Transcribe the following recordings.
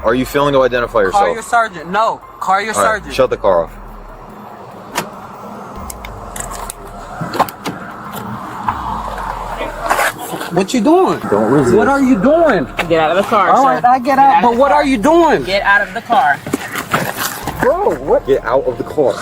Are you failing to identify yourself? Call your sergeant. No. Call your sergeant. Right, shut the car off. What you doing? Don't resist. What are you doing? Get out of the car, All sir. right, I get out. But what are you doing? Get out of the car. Bro, what? Get out of the car.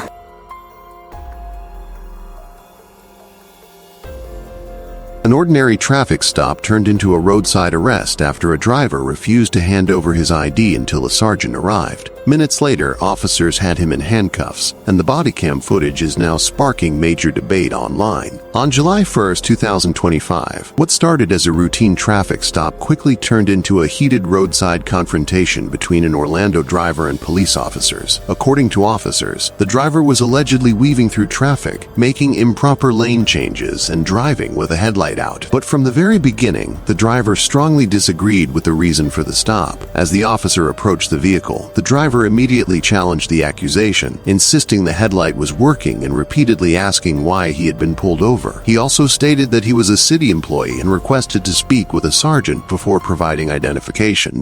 An ordinary traffic stop turned into a roadside arrest after a driver refused to hand over his ID until a sergeant arrived. Minutes later, officers had him in handcuffs, and the Bodycam footage is now sparking major debate online. On July 1st, 2025, what started as a routine traffic stop quickly turned into a heated roadside confrontation between an Orlando driver and police officers. According to officers, the driver was allegedly weaving through traffic, making improper lane changes, and driving with a headlight out. But from the very beginning, the driver strongly disagreed with the reason for the stop. As the officer approached the vehicle, the driver immediately challenged the accusation, insisting the headlight was working and repeatedly asking why he had been pulled over. He also stated that he was a city employee and requested to speak with a sergeant before providing identification.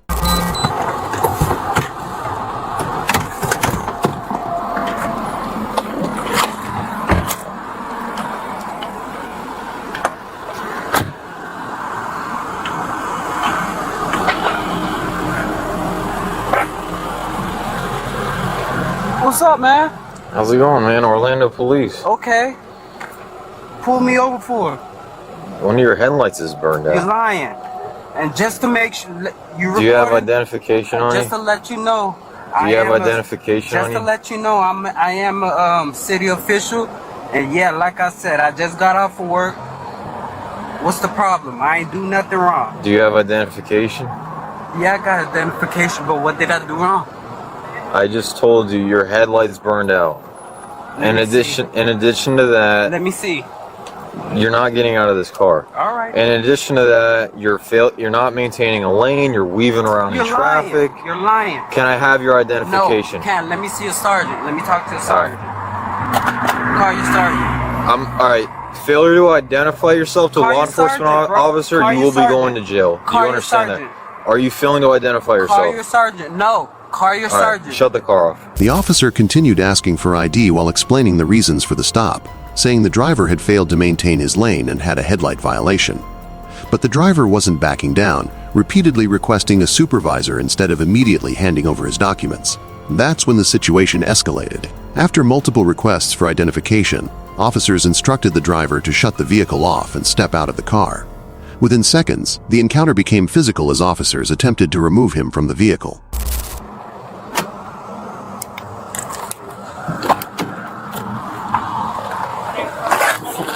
What's up, man? How's it going, man? Orlando Police. Okay. Pull me over for it. One of your headlights is burned You're out. lying. And just to make sure you Do you have recording, identification on just you? to let you know. Do you have identification on Just you? to let you know, I am a city official, and yeah, like I said, I just got off of work. What's the problem? I ain't do nothing wrong. Do you have identification? Yeah, I got identification, but what did I do wrong? I just told you your headlight's burned out. In addition to that, Let me see. you're not getting out of this car. All right. In addition to that, you're not maintaining a lane. You're weaving around in traffic. Lying. You're lying. Can I have your identification? No, can't. Let me see a sergeant. Let me talk to a sergeant. Call your sergeant. All right. Failure to identify yourself to Call law your enforcement sergeant, bro. officer, Call you your will be sergeant. going to jail. Call you your understand sergeant. that? Are you failing to identify yourself? Call your sergeant. No. Call your All right, sergeant. shut the car off. The officer continued asking for ID while explaining the reasons for the stop, saying the driver had failed to maintain his lane and had a headlight violation. But the driver wasn't backing down, repeatedly requesting a supervisor instead of immediately handing over his documents. That's when the situation escalated. After multiple requests for identification, officers instructed the driver to shut the vehicle off and step out of the car. Within seconds, the encounter became physical as officers attempted to remove him from the vehicle.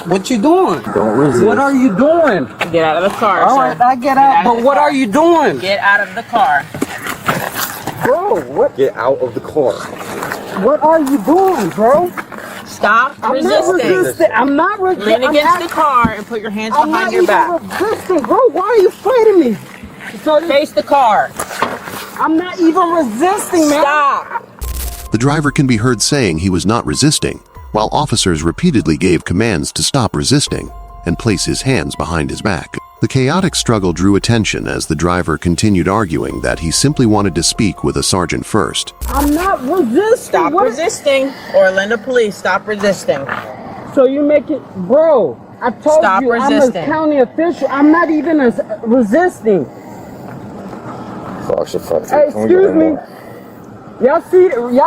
What you doing? Don't resist. What are you doing? Get out of the car, All sir. right, I get out. But what are you doing? Get out of the car. Bro, what? Get out of the car. What are you doing, bro? Stop I'm resisting. not resisting. I'm not resisting. Lean against the car and put your hands I'm behind not your even back. resisting, bro. Why are you fighting me? So Face the car. I'm not even resisting, man. Stop. The driver can be heard saying he was not resisting, while officers repeatedly gave commands to stop resisting and place his hands behind his back. The chaotic struggle drew attention as the driver continued arguing that he simply wanted to speak with a sergeant first. I'm not resisting. Stop resisting. Orlando Police, stop resisting. So you make it, bro. I told Stop you resisting. I'm a county official. I'm not even resisting. Hey, excuse me. Y'all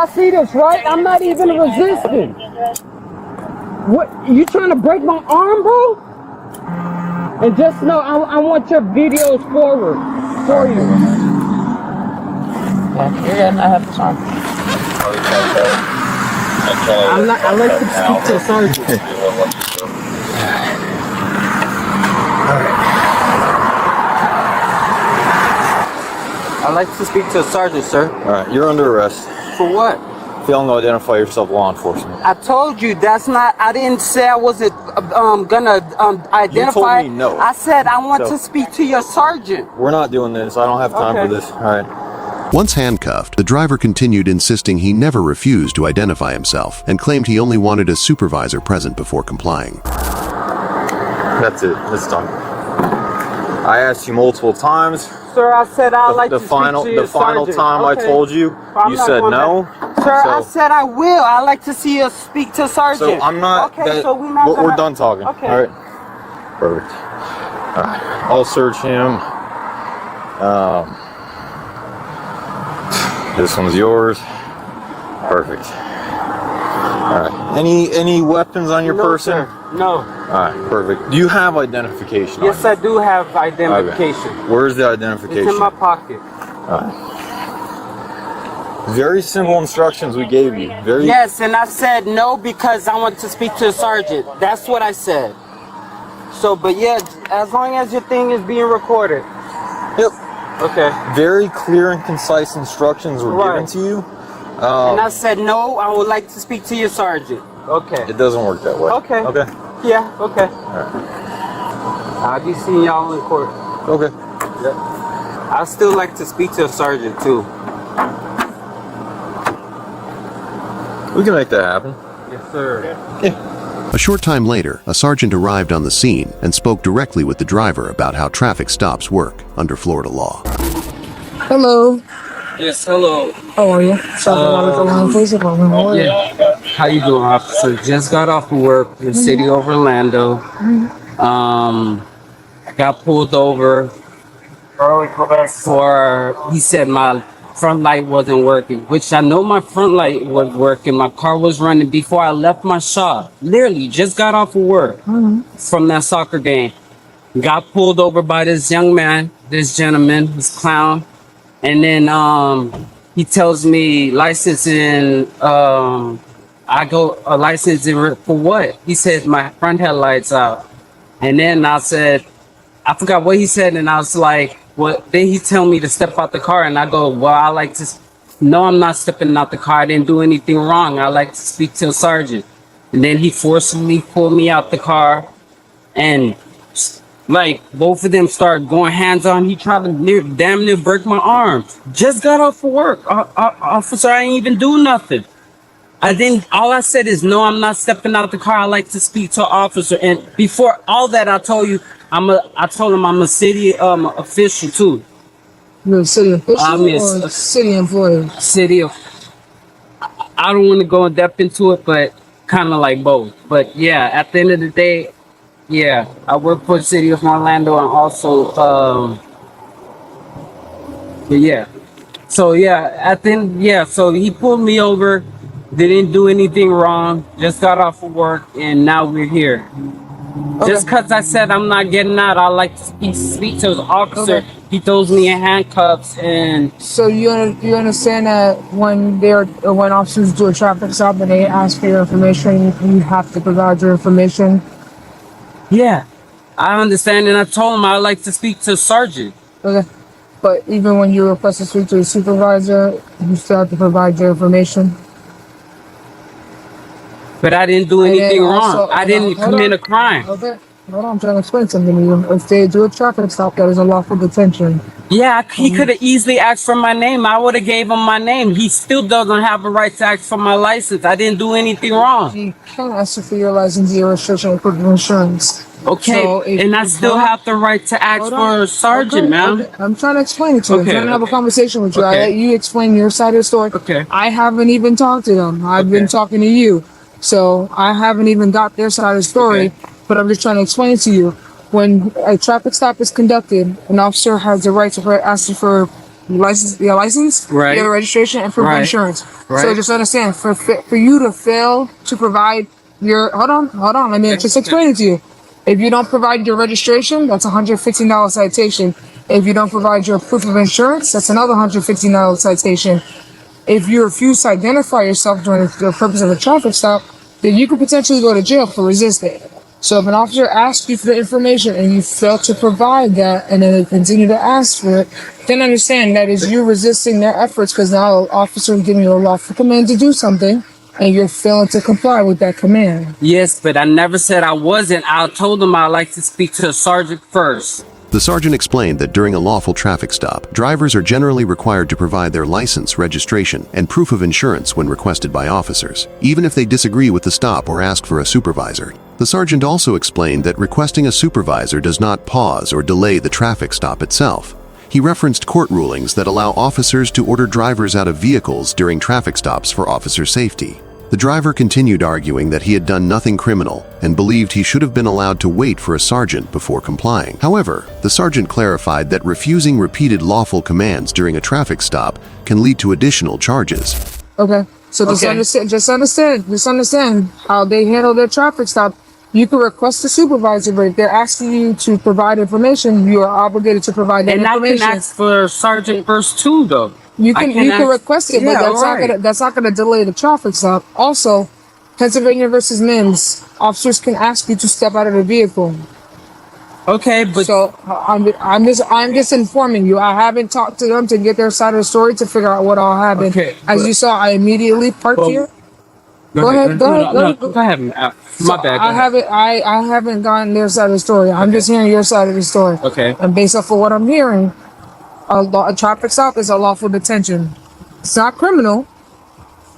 see this, right? I'm not even resisting. What? You trying to break my arm, bro? And just know, I want your videos forward for you. Yeah, you're good. I have this on. I like to speak to a sergeant. I like to speak to a sergeant, sir. All right, you're under arrest. For what? Failing to identify yourself, law enforcement. I told you that's not. I didn't say I wasn't gonna identify. You told me no. I said I want So- to speak to your sergeant. We're not doing this. I don't have time Okay. for this. All right. Once handcuffed, the driver continued insisting he never refused to identify himself and claimed he only wanted a supervisor present before complying. That's it. It's done. I asked you multiple times Sir, I said I'd like The to final, speak to your the final sergeant. time I Okay. told you, I'm you not said going no. back. Sir, I said I will. I'd like to see you speak to sergeant. So I'm not. Okay, so we're not we're done talking. Okay. All right. Perfect. All right. I'll search him. This one's yours. Perfect. All right. Any weapons on your person? Sir. No. All right. Perfect. Do you have identification? Yes, on I do have identification. you? Where's the identification? It's in my pocket. All right. Very simple instructions we gave you. Very. Yes, and I said no because I want to speak to the sergeant. That's what I said. So, but yeah, as long as your thing is being recorded. Yep. Okay. Very clear and concise instructions were given to you. And I said no, I would like to speak to your sergeant. Okay. It doesn't work that way. Okay. Okay. Yeah, okay. All right. I'll be seeing y'all in court. Okay. Yeah. I still like to speak to a sergeant too. We can make that happen. Yes, sir. Yeah. A short time later, a sergeant arrived on the scene and spoke directly with the driver about how traffic stops work under Florida law. Hello. Yes, hello. How are you? Police Department. How are you? Yeah. How you doing, officer? Just got off of work in the city of Orlando. Got pulled over for, he said my front light wasn't working, which I know my front light was working. My car was running before I left my shop. Literally, just got off of work from that soccer game. Got pulled over by this young man, this gentleman, this clown. And then he tells me licensing, I go, licensing for what? He says my front headlights out. And then I said, I forgot what he said, and I was like, what? Then he tell me to step out the car, and I go, well, I like to, no, I'm not stepping out the car. I didn't do anything wrong. I like to speak to a sergeant. And then he forcibly pulled me out the car, and like both of them started going hands on. He tried to damn near break my arm. Just got off of work, officer. I ain't even do nothing. I didn't. All I said is no. I'm not stepping out the car. I like to speak to an officer. And before all that, I told you, I told him I'm a city official too. You're a city official I'm or a city employee? City of. I don't want to go in depth into it, but kind of like both. But yeah, at the end of the day, yeah, I work for the city of Orlando and also, yeah. So yeah, at the end, yeah. So he pulled me over. Didn't do anything wrong. Just got off of work, and now we're here. Okay. Just because I said I'm not getting out, I like to speak to the officer. Okay. He throws me in handcuffs, and So you understand that when officers do a traffic stop and they ask for your information, you have to provide your information. yeah, I understand. And I told him I like to speak to a sergeant. Okay. But even when you request to speak to a supervisor, you still have to provide your information. But I didn't do And then anything also- wrong. I didn't hold commit on. a crime. Okay. Hold on, I'm trying to explain something to you. If they do a traffic stop, that is a lawful detention. Yeah, he could have easily asked for my name. I would have gave him my name. He still doesn't have a right to ask for my license. I didn't do anything wrong. He can ask you for your license, your restriction, and proof of insurance. Okay, So if and I you still don't- have the right to ask Hold for on. a sergeant, Okay, ma'am. okay. I'm trying to explain it to you. Okay, I'm trying to have a okay. conversation with you. I Okay. let you explain your side of the story. Okay. I haven't even talked to them. I've been Okay. talking to you. So I haven't even got their side of the story, Okay. but I'm just trying to explain it to you. When a traffic stop is conducted, an officer has the right to ask you for your license, Right. your registration, and proof of Right. insurance. So Right. just understand, for you to fail to provide your hold on, let me just explain it to you. If you don't provide your registration, that's a $115 citation. If you don't provide your proof of insurance, that's another $115 citation. If you refuse to identify yourself during the purpose of a traffic stop, then you could potentially go to jail for resisting. So if an officer asks you for the information and you fail to provide that, and then they continue to ask for it, then understand that is you resisting their efforts, because now an officer is giving you a lawful command to do something, and you're failing to comply with that command. Yes, but I never said I wasn't. I told him I'd like to speak to a sergeant first. The sergeant explained that during a lawful traffic stop, drivers are generally required to provide their license, registration, and proof of insurance when requested by officers, even if they disagree with the stop or ask for a supervisor. The sergeant also explained that requesting a supervisor does not pause or delay the traffic stop itself. He referenced court rulings that allow officers to order drivers out of vehicles during traffic stops for officer safety. The driver continued arguing that he had done nothing criminal and believed he should have been allowed to wait for a sergeant before complying. However, the sergeant clarified that refusing repeated lawful commands during a traffic stop can lead to additional charges. Okay. So just understand how they handle their traffic stop. You can request a supervisor, but if they're asking you to provide information, you are obligated to provide that information. And I can ask for Sergeant first too, though. You can request it, but Yeah, that's not gonna delay the traffic stop. Also, Pennsylvania versus Mims, officers can ask you to step out of the vehicle. Okay, but So I'm just informing you. I haven't talked to them to get their side of the story to figure out what all happened. Okay, As but- you saw, I immediately parked here. Go ahead. No, go ahead. My bad. I haven't gotten their side of the story. I'm just hearing your side of the story. Okay. And based off of what I'm hearing, a traffic stop is a lawful detention. It's not criminal,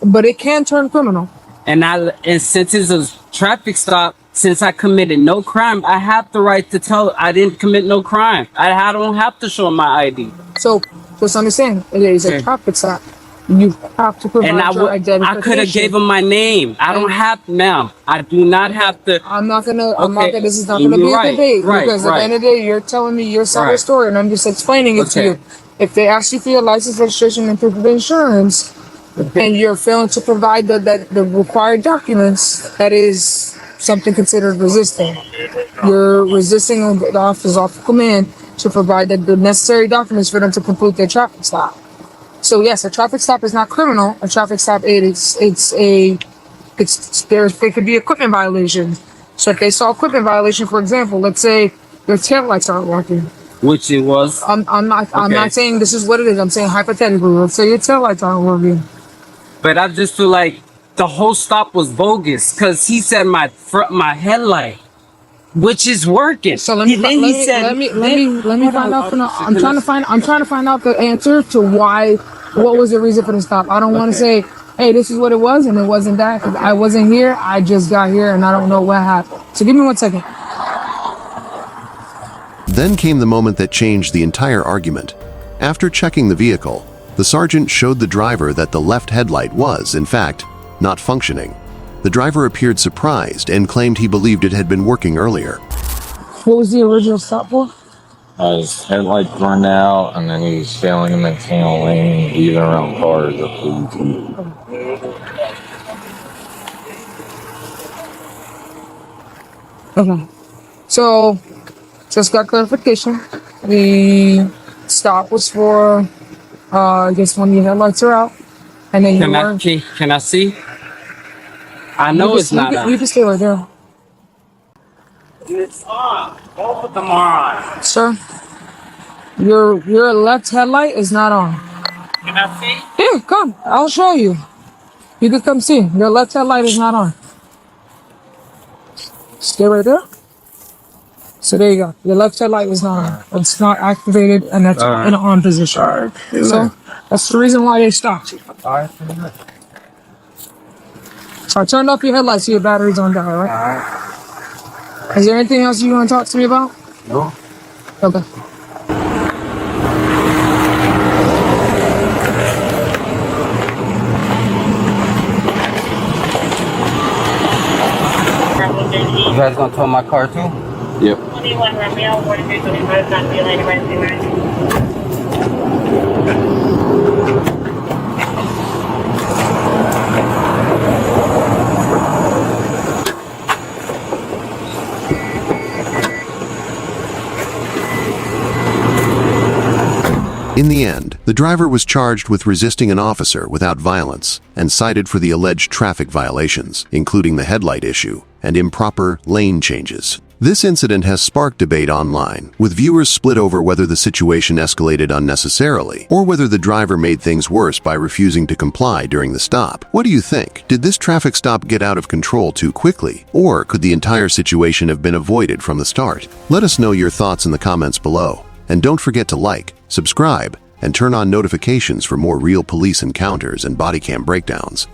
but it can turn criminal. And since it's a traffic stop, since I committed no crime, I have the right to tell I didn't commit no crime. I don't have to show my ID. So just understand, it is a Okay. traffic stop. You have to provide And your identification. I could have gave him my name. I don't have now. I do not have to. This is not gonna be a Right, debate right, because at the right. end of the day, you're telling me your side of the Right. story, and I'm just explaining it to Okay. you. If they ask you for your license, registration, and proof of insurance, and you're failing to provide the required documents, that is something considered resisting. You're resisting the officer's lawful command to provide the necessary documents for them to complete their traffic stop. So yes, a traffic stop is not criminal. A traffic stop there could be equipment violation. So if they saw equipment violation, for example, let's say your taillights aren't working. Which it was. I'm not saying this is what it is. I'm saying hypothetically. Let's say your taillights aren't working. But I just feel like the whole stop was bogus because he said my headlight, which is working. So let me find out. I'm trying to find out the answer to why. What was the reason for the stop? I don't want to say, hey, this is what it was, and it wasn't that. 'Cause I wasn't here. I just got here, and I don't know what happened. So give me 1 second. Then came the moment that changed the entire argument. After checking the vehicle, the sergeant showed the driver that the left headlight was, in fact, not functioning. The driver appeared surprised and claimed he believed it had been working earlier. What was the original stop for? His headlights burned out, and then he was failing to maintain a lane, even around cars or police. Okay. So, just got clarification. The stop was for, I guess when your headlights are out, and then Can I see? I know it's not on. You can stay right there. It's on. Both of them are on. Sir, your left headlight is not on. Can I see? Yeah, come. I'll show you. You can come see. Your left headlight is not on. Stay right there. So there you go. Your left headlight was not on. It's not activated, and that's in an on position. So that's the reason why they stopped. So I turned off your headlights so your battery's on down, right? Is there anything else you want to talk to me about? No. Okay. You guys gonna tow my car too? Yep. 21 Romeo, 4325, not be lighted by 29. In the end, the driver was charged with resisting an officer without violence and cited for the alleged traffic violations, including the headlight issue and improper lane changes. This incident has sparked debate online, with viewers split over whether the situation escalated unnecessarily or whether the driver made things worse by refusing to comply during the stop. What do you think? Did this traffic stop get out of control too quickly, or could the entire situation have been avoided from the start? Let us know your thoughts in the comments below. And don't forget to like, subscribe, and turn on notifications for more real police encounters and body cam breakdowns.